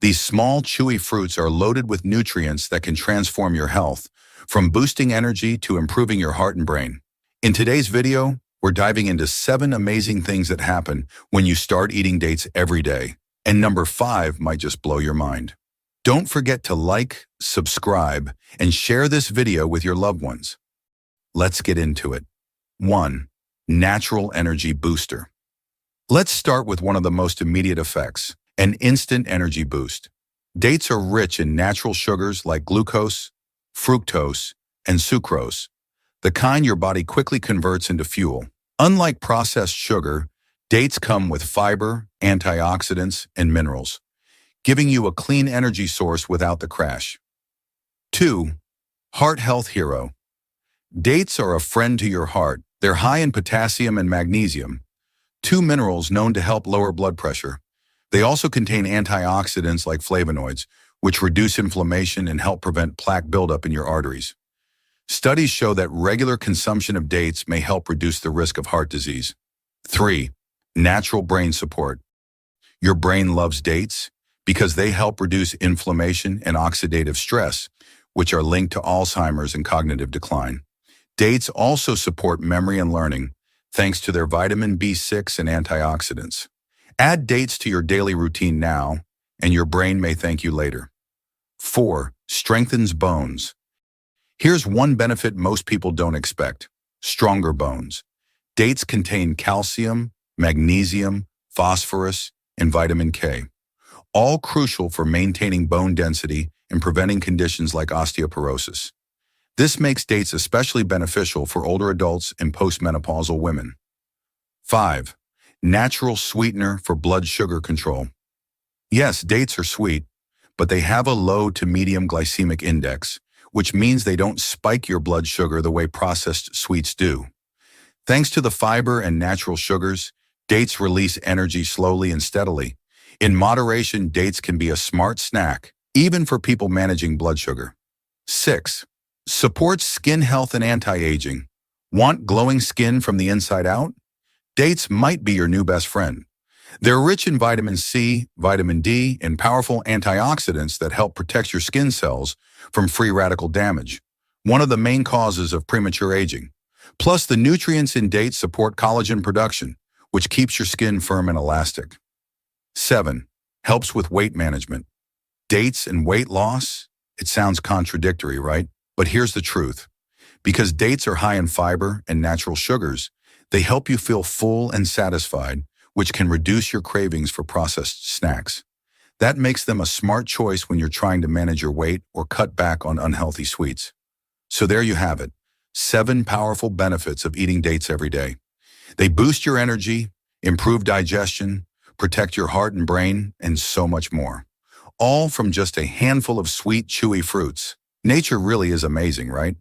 These small, chewy fruits are loaded with nutrients that can transform your health, from boosting energy to improving your heart and brain. In today's video, we're diving into 7 amazing things that happen when you start eating dates every day. And number 5 might just blow your mind. Don't forget to like, subscribe, and share this video with your loved ones. Let's get into it. 1. Natural energy booster. Let's start with one of the most immediate effects, an instant energy boost. Dates are rich in natural sugars like glucose, fructose, and sucrose, the kind your body quickly converts into fuel. Unlike processed sugar, dates come with fiber, antioxidants, and minerals, giving you a clean energy source without the crash. 2. Heart health hero. Dates are a friend to your heart. They're high in potassium and magnesium, 2 minerals known to help lower blood pressure. They also contain antioxidants like flavonoids, which reduce inflammation and help prevent plaque buildup in your arteries. Studies show that regular consumption of dates may help reduce the risk of heart disease. 3. Natural brain support. Your brain loves dates because they help reduce inflammation and oxidative stress, which are linked to Alzheimer's and cognitive decline. Dates also support memory and learning, thanks to their vitamin B6 and antioxidants. Add dates to your daily routine now, and your brain may thank you later. 4. Strengthens bones. Here's one benefit most people don't expect: stronger bones. Dates contain calcium, magnesium, phosphorus, and vitamin K, all crucial for maintaining bone density and preventing conditions like osteoporosis. This makes dates especially beneficial for older adults and postmenopausal women. 5. Natural sweetener for blood sugar control. Yes, dates are sweet, but they have a low to medium glycemic index, which means they don't spike your blood sugar the way processed sweets do. Thanks to the fiber and natural sugars, dates release energy slowly and steadily. In moderation, dates can be a smart snack, even for people managing blood sugar. 6. Supports skin health and anti-aging. Want glowing skin from the inside out? Dates might be your new best friend. They're rich in vitamin C, vitamin D, and powerful antioxidants that help protect your skin cells from free radical damage, one of the main causes of premature aging. Plus, the nutrients in dates support collagen production, which keeps your skin firm and elastic. 7. Helps with weight management. Dates and weight loss? It sounds contradictory, right? But here's the truth. Because dates are high in fiber and natural sugars, they help you feel full and satisfied, which can reduce your cravings for processed snacks. That makes them a smart choice when you're trying to manage your weight or cut back on unhealthy sweets. So there you have it, 7 powerful benefits of eating dates every day. They boost your energy, improve digestion, protect your heart and brain, and so much more. All from just a handful of sweet, chewy fruits. Nature really is amazing, right?